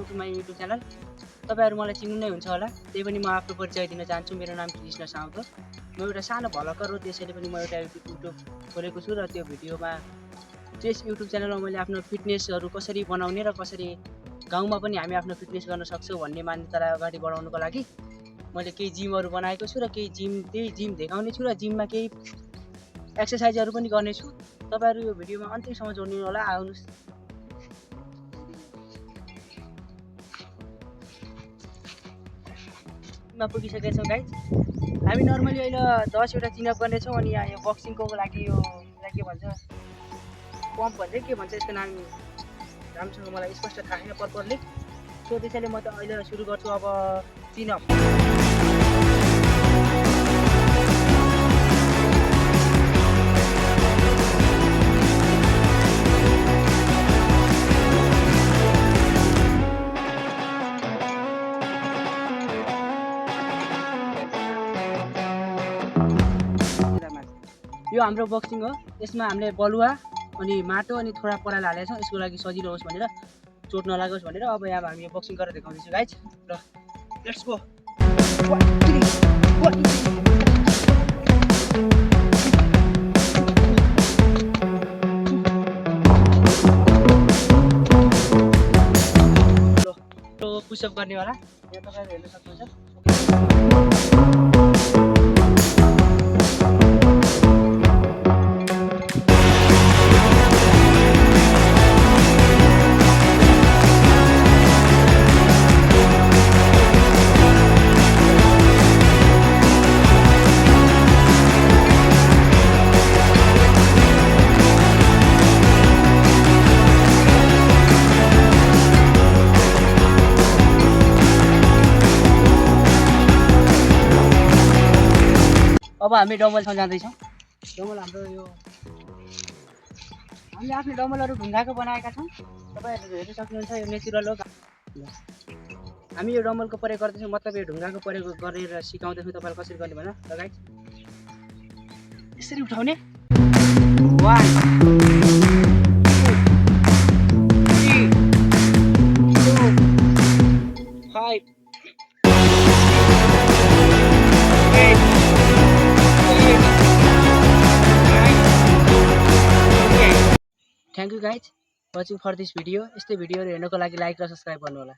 Welcome to my YouTube channel. तपाईहरु मलाई चिन्नु नै हुन्छ होला, त्यही पनि म आफ्नो परिचय दिन चाहन्छु। मेरो नाम कृष्ण साउद हो। म एउटा सानो भलकर हो, त्यसैले पनि म एउटा युट्युब खोलेको छु र त्यो भिडियोमा त्यस युट्युब च्यानलमा मैले आफ्नो फिटनेसहरु कसरी बनाउने र कसरी गाउँमा पनि हामी आफ्नो फिटनेस गर्न सक्छौं भन्ने मान्यतालाई अगाडि बढाउनको लागि मैले केही जिमहरु बनाएको छु र त्यही जिम देखाउने छु र जिममा केही एक्सरसाइजहरु पनि गर्ने छु। तपाईहरु यो भिडियोमा अन्तिमसम्म जोड्नु होला। आउनुस्। मा पुगिसकेका छौं गाइज। हामी नर्मली अहिले 10 वटा चिनअप गर्ने छौं अनि यहाँ यो बक्सिङको लागि यो के भन्छ पम्प भन्छ के भन्छ यसको नाम राम्रोसँग मलाई स्पष्ट थाहा छैन प्रपरली। सो त्यसैले म त अहिले सुरु गर्छु अब चिनअप। यो हाम्रो बक्सिङ हो। यसमा हामीले बलुवा अनि माटो अनि थोडा पराल हालेका छौं यसको लागि सजिलो होस् भनेर, चोट नलागोस् भनेर। अब यहाँ हामी यो बक्सिङ गरेर देखाउँदैछु गाइज। र लेट्स गो। लो पुशअप गर्ने वाला यहाँ तपाईहरु हेर्न सक्नुहुन्छ। अब हामी डम्बलसँग जाँदैछौँ। डम्बल हाम्रो यो हामीले आफ्नो डम्बलहरू ढुङ्गाको बनाएका छौँ। तपाईहरुले हेर्न सक्नुहुन्छ यो नेचुरल हो। हामी यो डम्बलको प्रयोग गर्दैछौँ, मतलब यो ढुङ्गाको प्रयोग गरेर सिकाउँदैछौँ तपाईहरुलाई कसरी गर्ने भनेर। ल गाइस यसरी उठाउने 1 2 3 4 5 Thank you guys watching for this video. यस्तै भिडियोहरु हेर्नको लागि लाइक र सब्स्क्राइब गर्नु होला।